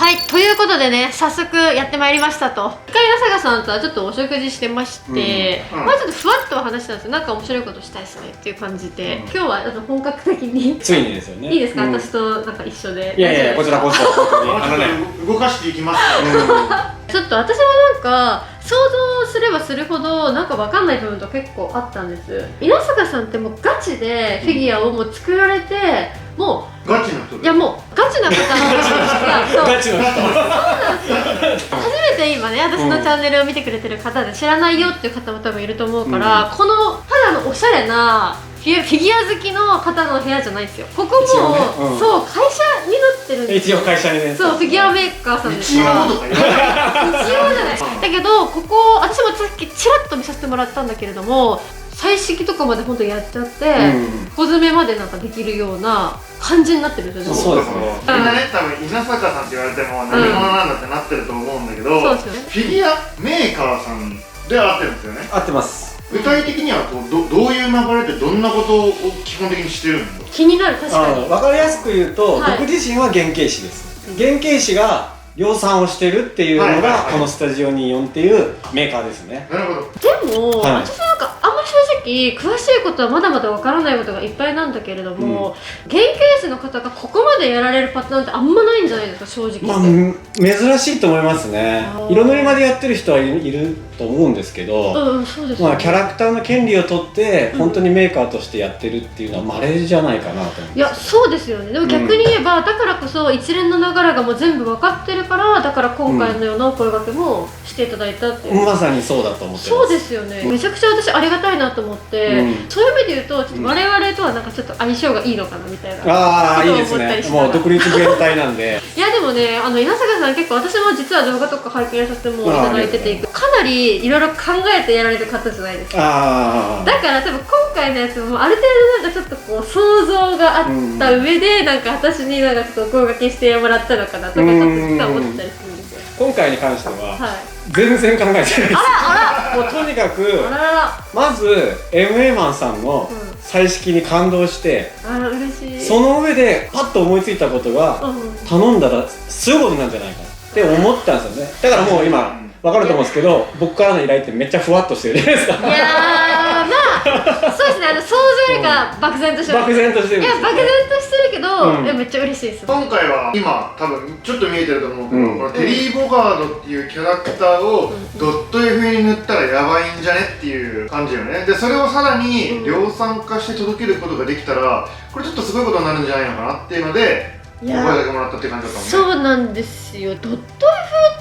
はい、ということでね、早速やってまいりましたと。一回朝香さんとはちょっとお食事してまして、まあちょっとふわっとは話したんですよ。なんか面白いことしたいですねっていう感じで、今日は本格的についにですよね。いいですか、私となんか一緒で。いやいや、こちらこそ本当に動かしていきますちょっと私もなんか想像すればするほどなんか分かんない部分と結構あったんです。稲坂さんってもうガチでフィギュアをもう作られて、もうガチの人ういやもうガチな方なんですよ。ガチの人。そうなんですよ。初めて今ね、私のチャンネルを見てくれてる方で知らないよっていう方も多分いると思うから、このただのおしゃれなフィギュア好きの方の部屋じゃないですよ。ここも、そう会社になってるんですよ。一応会社にね。そうフィギュアメーカーさんです一応から。とか言一応じゃない。だけどここ私もさっきちらっと見させてもらったんだけれども、彩色とかまで本当にやっちゃって、小詰めまでなんかできるような感じになってるんですよね。そうですね。みんなね、多分稲坂さんって言われても何者なんだってなってると思うんだけど、そうですよね。フィギュアメーカーさんで合ってるんですよね。合ってます。具体的にはどういう流れでどんなことを基本的にしてるんですか？気になる。確かにわかりやすく言うと、はい僕自身は原型師です。原型師が量産をしてるっていうのがこのスタジオ24っていうメーカーですね。なるほど。でも、はい私なんかあんまり正直詳しいことはまだまだわからないことがいっぱいなんだけれども、原型師の方がここまでやられるパターンってあんまないんじゃないですか、正直言って。珍しいと思いますね。色塗りまでやってる人はいると思うんですけど、そうですね。キャラクターの権利を取って本当にメーカーとしてやってるっていうのは稀じゃないかなと思うんですよ。いや、そうですよね。でも逆に言えば、だからこそ一連の流れがもう全部分かってるから、だから今回のようなお声掛けもしていただいたっていう。まさにそうだと思ってます。そうですよね。めちゃくちゃ私ありがたいなと思って、そういう意味で言うとちょっと我々とはなんかちょっと相性がいいのかなみたいな。ああ、いいですね。もう独立芸体なんで。いやでもね、稲坂さん結構私も実は動画とか拝見させてもいただいてて、かなりいろいろ考えてやられる方じゃないですか。だから多分今回のやつもある程度なんかちょっとこう想像があった上で、なんか私になんかちょっとお声掛けしてもらったのかなとかちょっと実は思ってたりするんですよ。今回に関しては、はい、全然考えてないです。あらもうとにかくあらまず MA マンさんの彩色に感動して、あら嬉しい。その上でパッと思いついたことが、頼んだらすごいことなんじゃないかって思ったんですよね。だからもう今分かると思うんですけど、僕からの依頼ってめっちゃふわっとしてるじゃないですか。いやー、まあそうですね、想像よりか漠然としてる。漠然としてるんですよね。いや、漠然としてるけど、いやめっちゃ嬉しいです。今回は今多分ちょっと見えてると思うけど、このテリー・ボガードっていうキャラクターをドット F に塗ったらやばいんじゃねっていう感じよね。でそれをさらに量産化して届けることができたら、これちょっとすごいことになるんじゃないのかなっていうのでお声掛けもらったっていう感じだったもんね。そうなんですよ。ドット F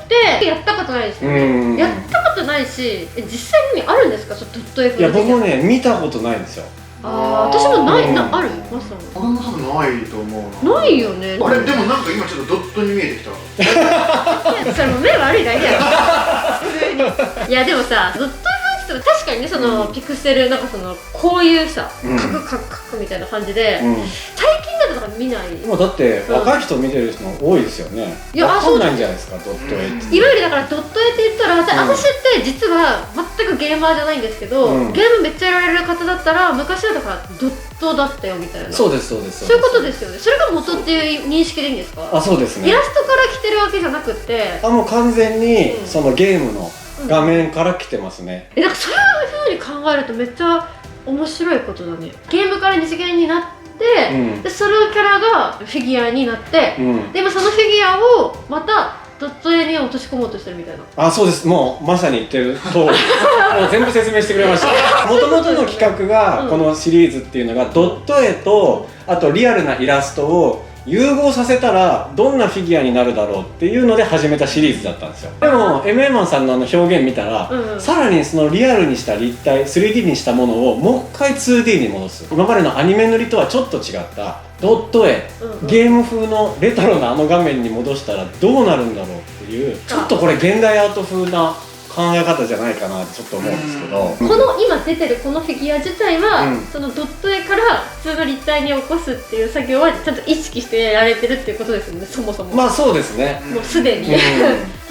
ってやったことないですよね。やったことないし、実際にあるんですか、そのドット F。いや、僕もね見たことないんですよ。私もない、ある？マスター俺も多分ないと思うな。ないよね。あれでもなんか今ちょっとドットに見えてきた。いや、それも目悪いだけやろ。普通に。いやでもさ、ドット F って確かにね、そのピクセルなんかそのこういうさ、カクカクカクみたいな感じで、最近だとなんか見ない。今だって若い人見てる人も多いですよね。いや、わかんないんじゃないですか、ドット A って。いわゆるだからドット A って言ったら、私って実は全くゲーマーじゃないんですけど、ゲームめっちゃやられる方だったら昔はだからドットだったよみたいな。そうですそうです。そういうことですよね。それが元っていう認識でいいんですか？あ、そうですね。イラストから来てるわけじゃなくて、もう完全にそのゲームの画面から来てますね。なんかそういう風に考えるとめっちゃ面白いことだね。ゲームから二次元になって、でそのキャラがフィギュアになって、でもそのフィギュアをまたドット絵に落とし込もうとしてるみたいな。あ、そうです。もうまさに言ってる通り。もう全部説明してくれました。もともとの企画がこのシリーズっていうのがドット絵とあとリアルなイラストを融合させたらどんなフィギュアになるだろうっていうので始めたシリーズだったんですよ。でも MA マンさんの表現見たら、さらにそのリアルにした立体 3D にしたものをもう一回 2D に戻す。今までのアニメ塗りとはちょっと違ったドット絵、ゲーム風のレトロなあの画面に戻したらどうなるんだろうっていう、ちょっとこれ現代アート風な考え方じゃないかなってちょっと思うんですけど、この今出てるこのフィギュア自体は、そのドット絵から普通の立体に起こすっていう作業はちゃんと意識してやられてるっていうことですよね、そもそも。まあそうですね。もうすでにちょ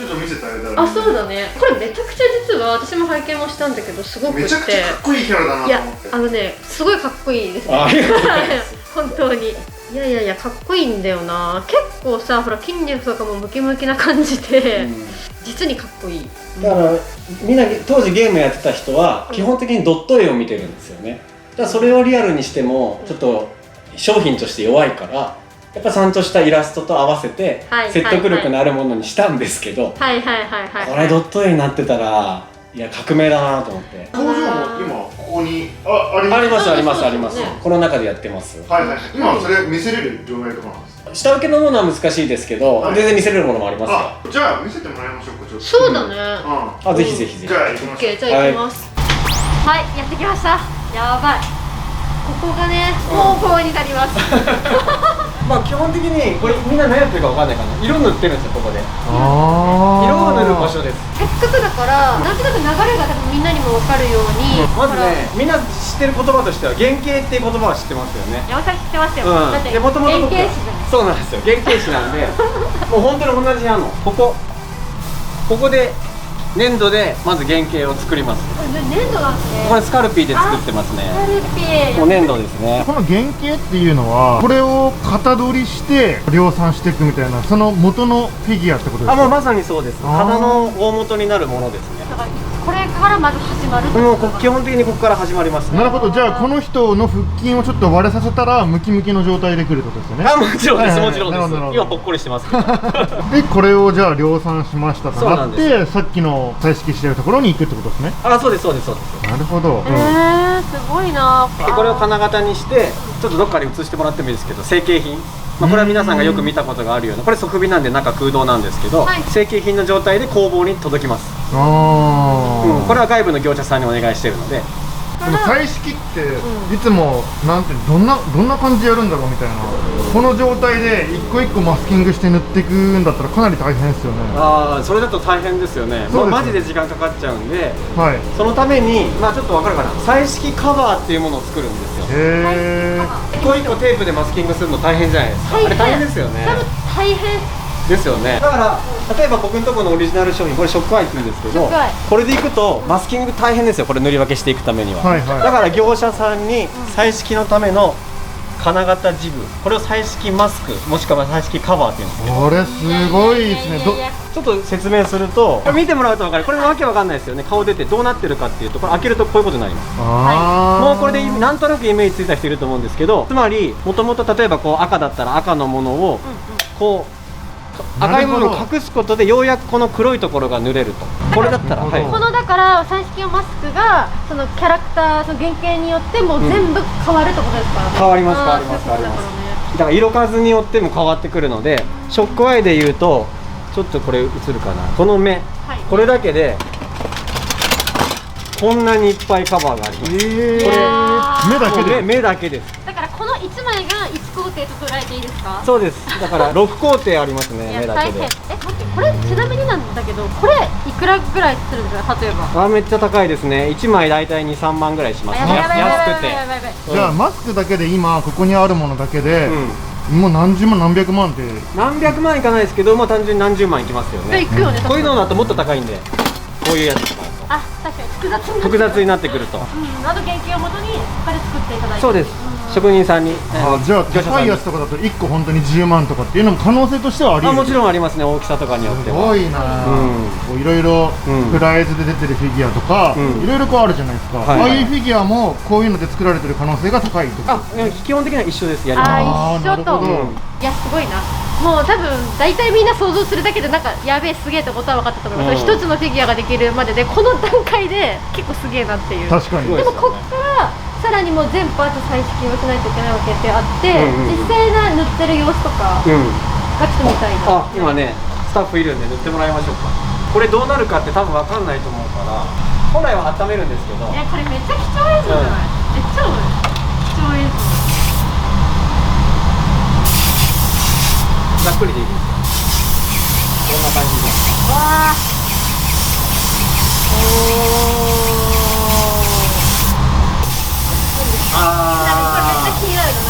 っと見せてあげたら。あ、そうだね。これめちゃくちゃ実は私も拝見もしたんだけど、すごくってめちゃくちゃかっこいいキャラだなと思って。いや、すごいかっこいいですね。ありがとうございます。本当に。いやいやいや、かっこいいんだよな。結構さ、ほら筋肉とかもムキムキな感じで、実にかっこいい。だからみんな当時ゲームやってた人は基本的にドット絵を見てるんですよね。だからそれをリアルにしてもちょっと商品として弱いから、やっぱちゃんとしたイラストと合わせて説得力のあるものにしたんですけど、これドット絵になってたら、いや革命だなと思って。工場も今ここにあります。この中でやってます。はいはい。今それ見せれる状態とかなんですか？下請けのものは難しいですけど、全然見せれるものもありますよ。じゃあ見せてもらいましょうか。ちょっと。そうだね。ぜひぜひ。じゃあ行きましょう。じゃあ行きます。はい、やってきました。やばい。ここがね、方法になります。まあ基本的にこれみんな何やってるかわかんないかな。色塗ってるんですよ、ここで。色を塗る場所です。せっかくだからなんとなく流れが多分みんなにも分かるように、まずね、みんな知ってる言葉としては原型っていう言葉は知ってますよね。山崎知ってますよ。だってで、もともと原型師そうなんですよ、原型師なんでもう本当に同じなの。ここで粘土でまず原型を作ります。粘土なんですね。これスカルピーで作ってますね。スカルピー。もう粘土ですね。この原型っていうのはこれを型取りして量産していくみたいな、その元のフィギュアってことですか？もうまさにそうです。型の大元になるものですね。だからこれからまず始まる。もう基本的にここから始まりますね。なるほど。じゃあこの人の腹筋をちょっと割れさせたらムキムキの状態でくるってことですよね。もちろんです、もちろんです。今ぽっこりしてますけどでこれをじゃあ量産しましたとなって、さっきの彩色してるところに行くってことですね。そうです。なるほど。すごいな。でこれを金型にしてちょっとどっかに移してもらってもいいですけど、成型品、これは皆さんがよく見たことがあるような、これ側尾なんで中空洞なんですけど、成型品の状態で工房に届きます。これは外部の業者さんにお願いしてるので。この彩色っていつもなんてどんな感じでやるんだろうみたいな、この状態で一個一個マスキングして塗っていくんだったらかなり大変ですよね。それだと大変ですよね。マジで時間かかっちゃうんで、そのためにちょっと分かるかな、彩色カバーっていうものを作るんですよ。一個一個テープでマスキングするの大変じゃないですか。あれ大変ですよね。大変ですよね。だから例えば僕のところのオリジナル商品、これショックアイって言うんですけど、これでいくとマスキング大変ですよ。これ塗り分けしていくためには。だから業者さんに彩色のための金型ジグ、これを彩色マスクもしくは彩色カバーっていうんですけど、これすごいですね。ちょっと説明すると、これ見てもらうと分かる。これわけわかんないですよね。顔出てどうなってるかっていうと、これ開けるとこういうことになります。もうこれでなんとなくイメージついた人いると思うんですけど、つまりもともと例えばこう赤だったら赤のものをこう赤いものを隠すことでようやくこの黒いところが塗れると。これだったら、このだから彩色のマスクがそのキャラクター、その原型によっても全部変わるってことですか？変わります。だから色数によっても変わってくるので、ショックアイでいうとちょっとこれ映るかな、この目、これだけでこんなにいっぱいカバーがあります。これ目だけです。だからこの1枚が1工程と捉えていいですか？そうです。だから6工程ありますね。目だけで。待って、これちなみになんだけど、これいくらぐらいするんですか？例えばめっちゃ高いですね。1枚大体2、3万ぐらいしますね。安くて。じゃあマスクだけで今ここにあるものだけでもう何十万何百万って。何百万いかないですけど、単純に何十万いきますよね。こういうのだともっと高いんで、こういうやつとか。確かに複雑になってくると。あと原型をもとにこれ作っていただいて。そうです。職人さんに。じゃあ高いやつとかだと1個本当に10万とかっていうのも可能性としてはあります。もちろんありますね。大きさとかによっては。すごいな。いろいろプライズで出てるフィギュアとかいろいろこうあるじゃないですか。ああいうフィギュアもこういうので作られてる可能性が高いと。基本的には一緒です。やります。一緒と。いやすごいな。もう多分大体みんな想像するだけでなんかやべえすげえってことは分かったと思います。一つのフィギュアができるまででこの段階で結構すげえなっていう。確かに。でもこっからさらにもう全パーツ彩色をしないといけないわけってあって、実際な塗ってる様子とかがちょっと見たいな。今ねスタッフいるんで塗ってもらいましょうか。これどうなるかって多分分かんないと思うから、本来は温めるんですけど。いやこれめっちゃ貴重映像じゃない？めっちゃ貴重映像。ざっくりでいいですか？こんな感じで。わー。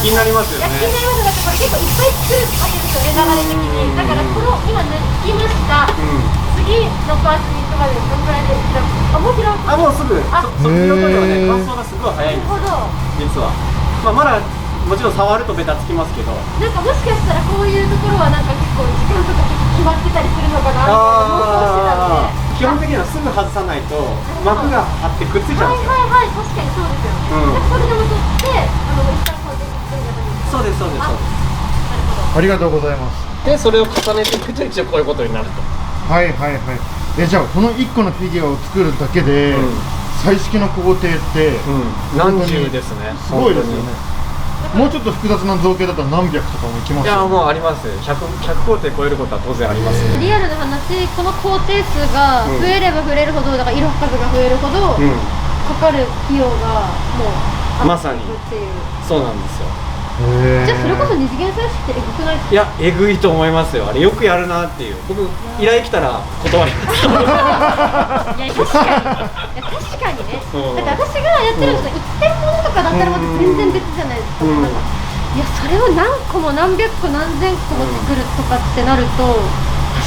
気になりますよね。気になります。だってこれ結構いっぱい作るわけですよね、流れ的に。だからこの今塗りました。次のパーツに行くまでどのくらいでもう広く。もうすぐ。そっちの時はね、乾燥がすごい早いんですよ。実は。まだもちろん触るとベタつきますけど、なんかもしかしたらこういうところはなんか結構時間とか決まってたりするのかなみたいな妄想してたので、基本的にはすぐ外さないと膜が張ってくっついちゃうんですよ。はいはいはい、確かにそうですよね。それでも取って一旦こうやって作る方に。そうですそうですそうです。ありがとうございます。でそれを重ねていくと一応こういうことになると。はいはいはい。じゃあこの1個のフィギュアを作るだけで、彩色の工程って、何十ですね。すごいですよね。もうちょっと複雑な造形だったら何百とかもいきますよ。いやもうあります。100工程超えることは当然あります。リアルな話、この工程数が増えれば増えるほど、だから色数が増えるほど、かかる費用がもうまさにっていう。そうなんですよ。じゃあそれこそ二次元彩色ってエグくないですか？いやえぐいと思いますよ。あれよくやるなっていう。僕依頼来たら断ります。いや確かにね。だから私がやってるのが一点物とかだったらまた全然別じゃないですか。いやそれを何個も何百個何千個も作るとかってなると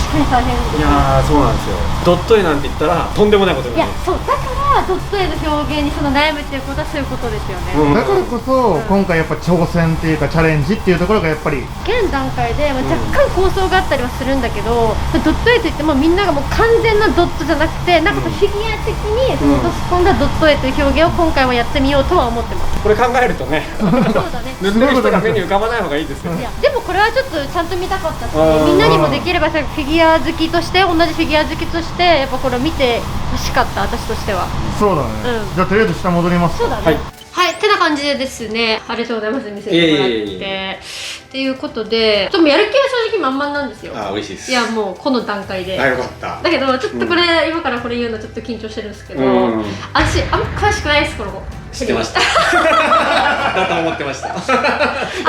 確かに大変です。いやそうなんですよ。ドット絵なんて言ったらとんでもないことになる。いやそうだからドット絵の表現にその悩むっていうことはそういうことですよね。だからこそ、今回やっぱ挑戦っていうかチャレンジっていうところがやっぱり現段階で、若干構想があったりはするんだけど、ドット絵といってもみんながもう完全なドットじゃなくてなんかフィギュア的にその落とし込んだドット絵という表現を今回もやってみようとは思ってます。これ考えるとねそうだね塗ってる人が目に浮かばない方がいいですよね。いやでもこれはちょっとちゃんと見たかったし、みんなにもできればフィギュア好きとして同じフィギュア好きとしてやっぱこれを見てほしかった私としては。そうだね、じゃあとりあえず下戻ります。そうだね、はい、ってな感じでですね、ありがとうございます、見せてもらって、っていうことで、ちょっとやる気は正直満々なんですよ。あ、嬉しいです。いや、もうこの段階で。よかった。だけど、ちょっとこれ、今からこれ言うのちょっと緊張してるんですけど、私、あんま詳しくないです、この子。知ってました。だと思ってました。い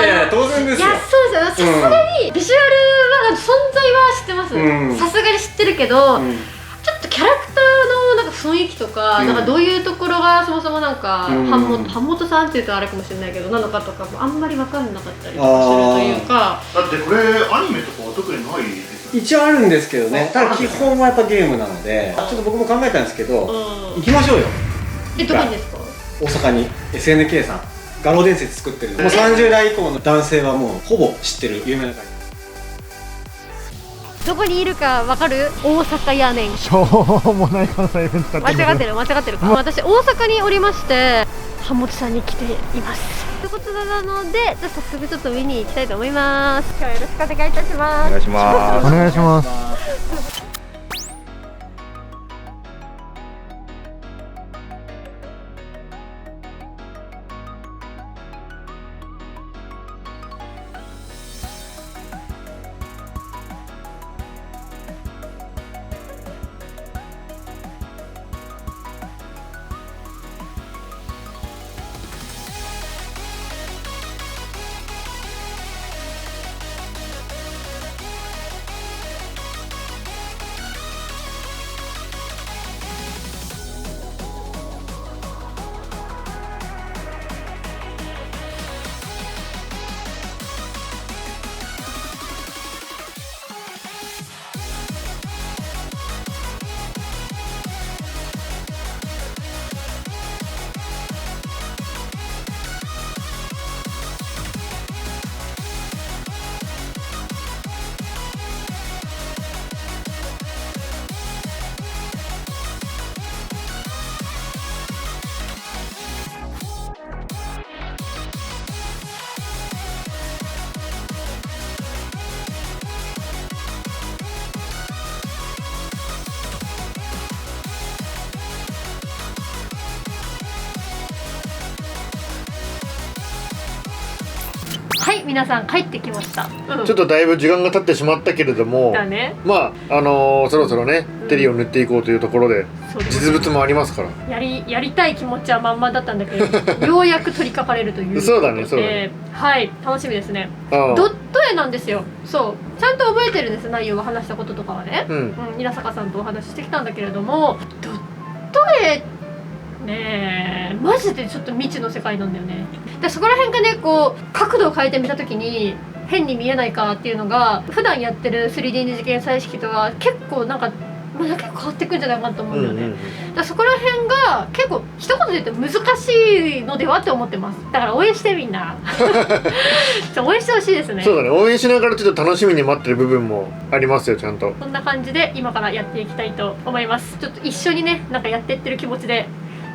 やいや、当然ですよ。いや、そうですよ。さすがに、ビジュアルは、存在は知ってます。さすがに知ってるけど、ちょっとキャラクターのなんか雰囲気とか、なんかどういうところがそもそもなんか、版元さんっていうとあれかもしれないけどなのかとかもあんまり分かんなかったりとかするというか。だってこれアニメとかは特にないですよね。一応あるんですけどね。ただ基本はやっぱゲームなので、ちょっと僕も考えたんですけど、行きましょうよ。どこにですか？大阪に SNK さん、画廊伝説作ってる。もう30代以降の男性はもうほぼ知ってる有名な会社。どこにいるかわかる？大阪やねん。しょうもない関西弁使ってる。間違ってる私大阪におりまして版元さんに来ていますということなので、じゃあ早速ちょっと見に行きたいと思います。今日はよろしくお願いいたします。お願いします。お願いします。はい、皆さん帰ってきました。ちょっとだいぶ時間が経ってしまったけれども、だね。まあそろそろね、テリーを塗っていこうというところで、実物もありますから。やりたい気持ちはまんまだったんだけど、ようやく取り掛かれるということで、そうだね。はい、楽しみですね。ドット絵なんですよ。そう、ちゃんと覚えてるんです。内容を話したこととかはね。稲坂さんとお話ししてきたんだけれども、ドット絵ねえ、マジでちょっと未知の世界なんだよね。でそこら辺がね、こう角度を変えてみた時に変に見えないかっていうのが、普段やってる 3D 二次元彩色とは結構なんかまあ、結構変わってくんじゃないかなと思うんだよね、だからそこら辺が結構一言で言うと難しいのではって思ってます。だから応援してみんな応援してほしいですね。そうだね、応援しながらちょっと楽しみに待ってる部分もありますよ、ちゃんと。こんな感じで今からやっていきたいと思います。ちょっと一緒にねなんかやっていってる気持ちで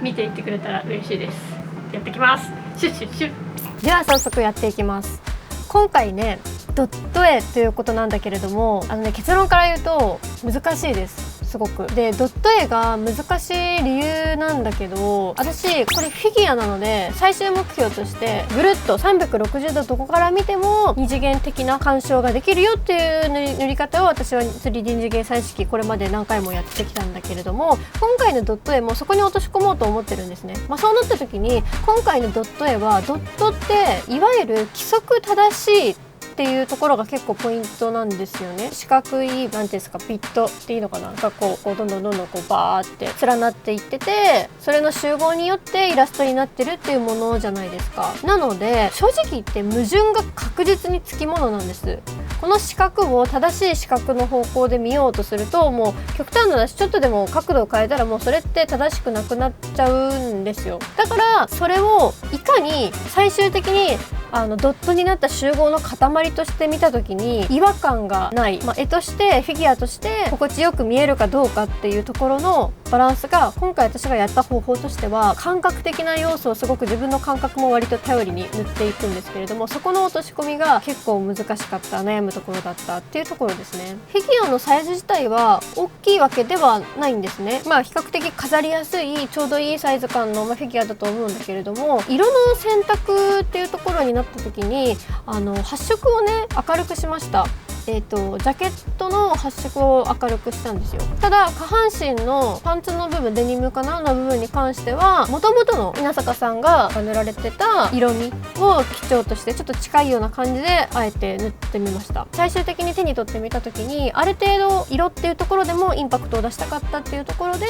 見ていってくれたら嬉しいです。やってきます。シュッシュッシュッ。では早速やっていきます。今回ねドット絵ということなんだけれども、結論から言うと難しいです。すごくでドット絵が難しい理由なんだけど、私これフィギュアなので最終目標としてぐるっと360度どこから見ても二次元的な鑑賞ができるよっていう塗り方を私は 3D 二次元彩色これまで何回もやってきたんだけれども、今回のドット絵もそこに落とし込もうと思ってるんですね。そうなった時に今回のドット絵はドットっていわゆる規則正しいっていうところが結構ポイントなんですよね。四角いなんていうんですか、ビットっていうのかながこうどんどんこうバーって連なっていってて、それの集合によってイラストになってるっていうものじゃないですか。なので正直言って矛盾が確実につきものなんです。この四角を正しい四角の方向で見ようとすると、もう極端な話ちょっとでも角度を変えたらもうそれって正しくなくなっちゃうんですよ。だからそれをいかに最終的にドットになった集合の塊として見た時に違和感がない、絵としてフィギュアとして心地よく見えるかどうかっていうところのバランスが今回私がやった方法としては、感覚的な要素をすごく自分の感覚も割と頼りに塗っていくんですけれども、そこの落とし込みが結構難しかった、悩むところだったっていうところですね。フィギュアのサイズ自体は大きいわけではないんですね。比較的飾りやすいちょうどいいサイズ感のフィギュアだと思うんだけれども、色の選択っていうところになった時に発色をね明るくしました。ジャケットの発色を明るくしたんですよ。ただ下半身のパンツの部分、デニムかなの部分に関しては元々の稲坂さんが塗られてた色味を基調としてちょっと近いような感じであえて塗ってみました。最終的に手に取ってみた時にある程度色っていうところでもインパクトを出したかったっていうところで、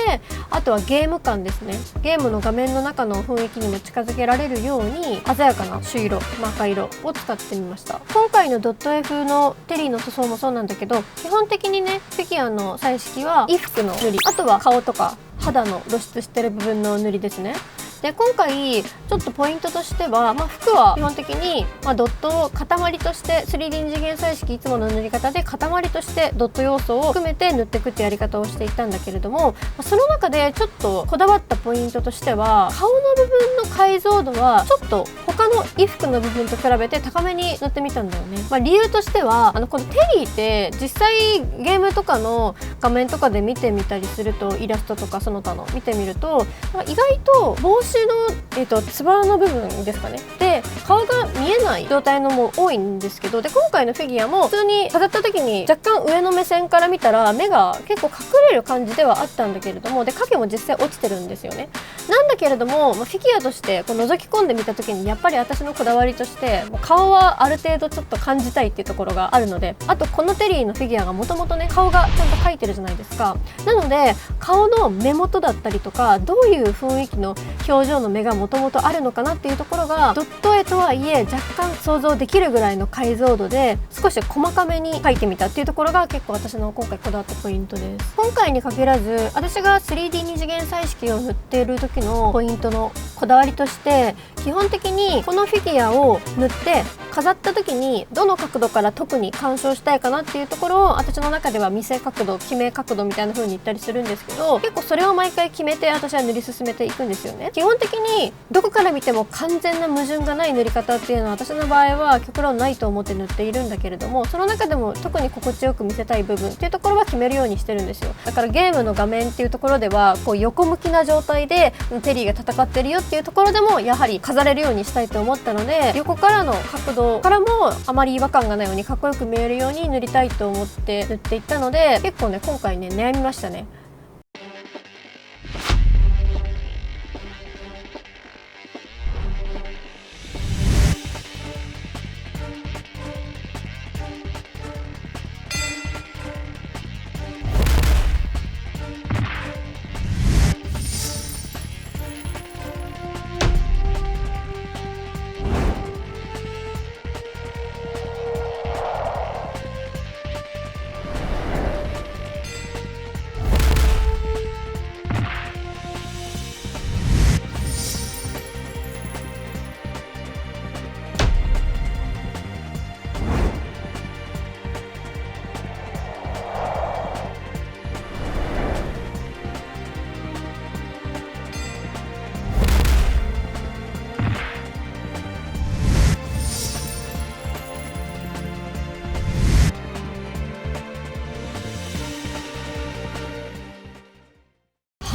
あとはゲーム感ですね。ゲームの画面の中の雰囲気にも近づけられるように鮮やかな朱色、赤色を使ってみました。今回のドット絵風のテリーの塗装もそうなんだけど、基本的にねフィギュアの彩色は衣服の塗り、あとは顔とか肌の露出してる部分の塗りですね。で今回ちょっとポイントとしては、服は基本的に、ドットを塊として 3D 二次元彩色いつもの塗り方で塊としてドット要素を含めて塗っていくってやり方をしていったんだけれども、その中でちょっとこだわったポイントとしては、顔の部分の解像度はちょっと他の衣服の部分と比べて高めに塗ってみたんだよね。理由としてはこのテリーって実際ゲームとかの画面とかで見てみたりすると、イラストとかその他の見てみると意外と帽子の、つばの部分ですかねで顔が見えない状態のも多いんですけど、で今回のフィギュアも普通に飾った時に若干上の目線から見たら目が結構隠れる感じではあったんだけれども、で影も実際落ちてるんですよね。なんだけれども、フィギュアとしてこう覗き込んでみた時にやっぱり私のこだわりとして顔はある程度ちょっと感じたいっていうところがあるので、あとこのテリーのフィギュアがもともとね顔がちゃんと描いてるじゃないですか。なので顔の目元だったりとかどういう雰囲気の表情の目がもともとあるのかなっていうところがドット絵とはいえ若干想像できるぐらいの解像度で少し細かめに描いてみたっていうところが結構私の今回こだわったポイントです。今回に限らず私が 3D 二次元彩色を塗っている時のポイントのこだわりとして、基本的にこのフィギュアを塗って飾った時にどの角度から特に鑑賞したいかなっていうところを私の中では見せ角度、決め角度みたいな風に言ったりするんですけど、結構それを毎回決めて私は塗り進めていくんですよね。基本的にどこから見ても完全な矛盾がない塗り方っていうのは私の場合は極論ないと思って塗っているんだけれども、その中でも特に心地よく見せたい部分っていうところは決めるようにしてるんですよ。だからゲームの画面っていうところではこう横向きな状態でテリーが戦ってるよっていうところでもやはり飾れるようにしたいと思ったので、横からの角度からもあまり違和感がないようにかっこよく見えるように塗りたいと思って塗っていったので、結構ね今回ね悩みましたね。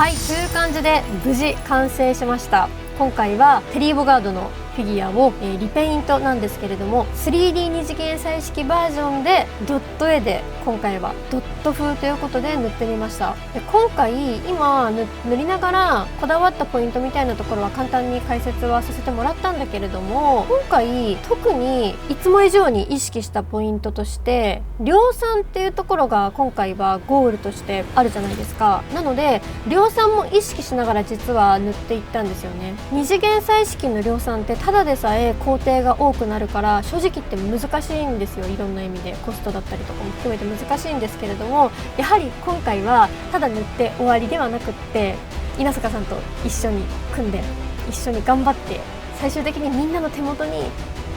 はい、という感じで無事完成しました。今回はテリー・ボガードのフィギュアを、リペイントなんですけれども 3D 二次元彩色バージョンでドット絵で今回はドット風ということで塗ってみました。で今回今塗りながらこだわったポイントみたいなところは簡単に解説はさせてもらったんだけれども、今回特にいつも以上に意識したポイントとして量産っていうところが今回はゴールとしてあるじゃないですか。なので量産も意識しながら実は塗っていったんですよね。二次元彩色の量産ってただでさえ工程が多くなるから正直言って難しいんですよ。いろんな意味でコストだったりとかも含めて難しいんですけれども、やはり今回はただ塗って終わりではなくって稲坂さんと一緒に組んで一緒に頑張って最終的にみんなの手元に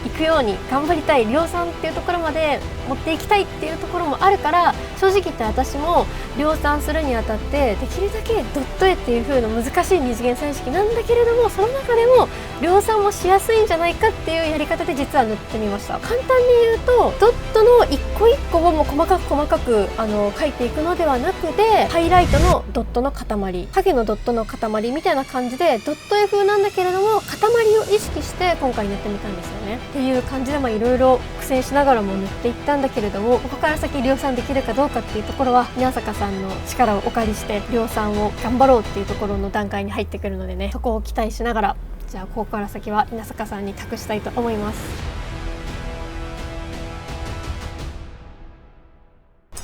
行くように頑張りたい、量産っていうところまで持っていきたいっていうところもあるから、正直言って私も量産するにあたってできるだけドット絵っていう風な難しい二次元彩色なんだけれども、その中でも量産もしやすいんじゃないかっていうやり方で実は塗ってみました。簡単に言うとドットの一個一個をもう細かく描いていくのではなくて、ハイライトのドットの塊、影のドットの塊みたいな感じでドット絵風なんだけれども塊を意識して今回塗ってみたんですよね。っていう感じでいろいろ苦戦しながらも塗っていったんだけれども、ここから先量産できるかどうかっていうところは宮坂さんの力をお借りして量産を頑張ろうっていうところの段階に入ってくるのでね、そこを期待しながら、じゃあここから先は稲坂さんに託したいと思います。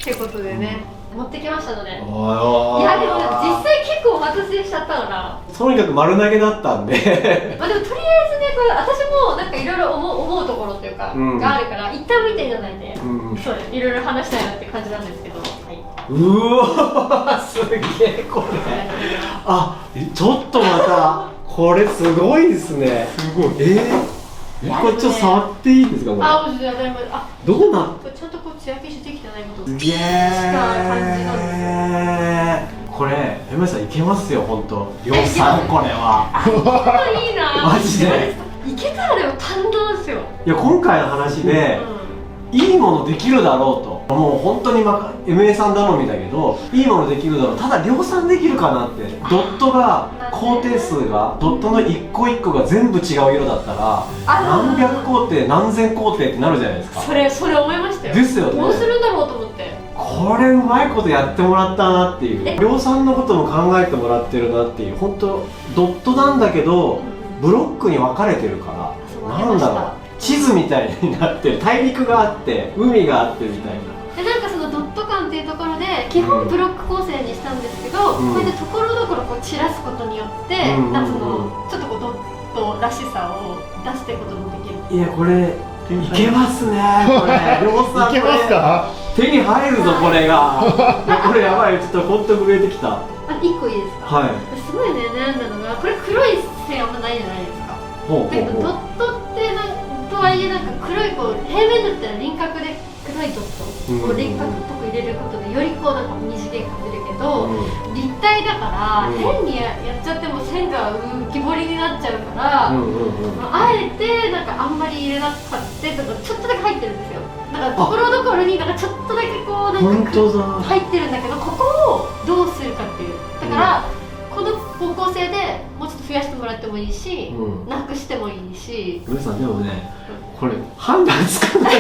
ということでね、持ってきましたので、いやでも実際結構お待たせしちゃったから、とにかく丸投げだったんでまあでもとりあえずね、これ私もなんかいろいろ思うところっていうか、があるから一旦見ていただいて、そうです、いろいろ話したいなって感じなんですけど、はい、うわすげえこれあ、ちょっとまたこれすごいですね。すごい。これちょっと触っていいですかこれ。あ、もちろん当たり前。あ、どうなっちゃんとこう艶消しできてないことすげえこれ山下さんいけますよ本当。量産これは。いいな。マジで。いけたらでも感動ですよ。いや今回の話で、いいものできるだろうと。もう本当にMA さん頼みだけどいいものできるだろう、ただ量産できるかなって。ドットが工程数がドットの一個一個が全部違う色だったら何百工程何千工程ってなるじゃないですか。それ思いましたよ。ですよね。どうするんだろうと思って、これうまいことやってもらったなっていう、量産のことも考えてもらってるなっていう。本当ドットなんだけどブロックに分かれてるから、なんだろう、地図みたいになってる。大陸があって海があってみたいな。でなんかそのドット感っていうところで基本ブロック構成にしたんですけど、こうやってところどころこう散らすことによってなんかそのちょっとこうドットらしさを出していくこともできる。いやこれいけますねこれ。量産いけますか？手に入るぞこれが。これやばい、ちょっと本当震えてきた。あ、1個いいですか？はい。すごいね、悩んだのがこれ黒い線あんまないじゃないですか。だけどドットってとはいえなんか黒いこう平面だったら輪郭で黒いドットを輪郭っぽく入れることでよりこうなんか二次元感出るけど、立体だから変にやっちゃっても線が浮き彫りになっちゃうから、あえてなんかあんまり入れなかったとかちょっとだけ入ってるんですよ。だからところどころになんかちょっとだけこうなんか入ってるんだけど、ここをどうするかっていう。だから、この方向性でもうちょっと増やしてもらってもいいし、なくしてもいいし。皆さんでもね、これ判断つかない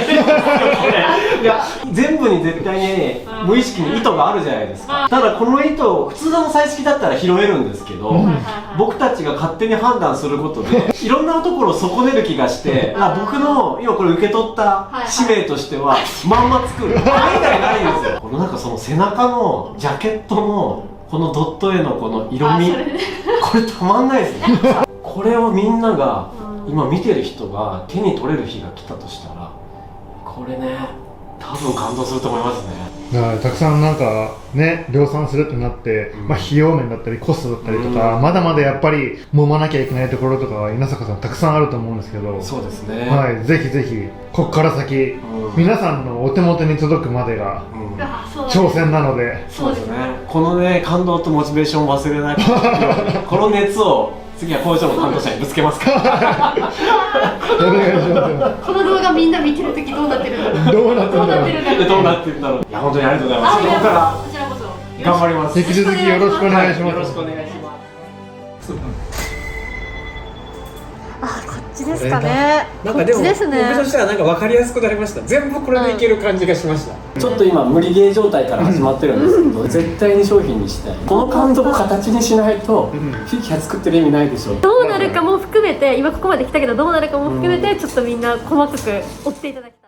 いや全部に絶対に無意識に糸があるじゃないですか。ただこの糸普通の彩色だったら拾えるんですけど、僕たちが勝手に判断することでいろんなところを損ねる気がして、僕の今これ受け取った使命としてはまんま作る、海外ないんですよ。このなんかその背中のジャケットのこのドット絵のこの色味、これたまんないですねこれをみんなが今見てる人が手に取れる日が来たとしたら、これね多分感動すると思いますね。だからたくさんなんかね量産するってなって、費用面だったりコストだったりとか、まだまだやっぱり揉まなきゃいけないところとかは稲坂さんたくさんあると思うんですけど、そうですね、はい、ぜひぜひここから先、皆さんのお手元に届くまでが挑戦なので、そうですね、このね感動とモチベーションを忘れないこの熱を次は工場の担当者にぶつけますからお願いします。この動画みんな見てるときどうなってるんだろう。どうなってるんだろう。どうなってるんだろう。いや本当にありがとうございます。ここからこちらこそ頑張ります。引き続きよろしくお願いします。よろしくお願いします。あ、こっちですかね。なんかでもこっちですね。僕としてはなんか分かりやすくなりました。全部これでいける感じがしました。ちょっと今無理ゲー状態から始まってるんですけど、絶対に商品にしたい。この感動を形にしないとフィギュア作ってる意味ないでしょ。どうなるかも含めて、今ここまで来たけどどうなるかも含めてちょっとみんな細かく追っていただきたい。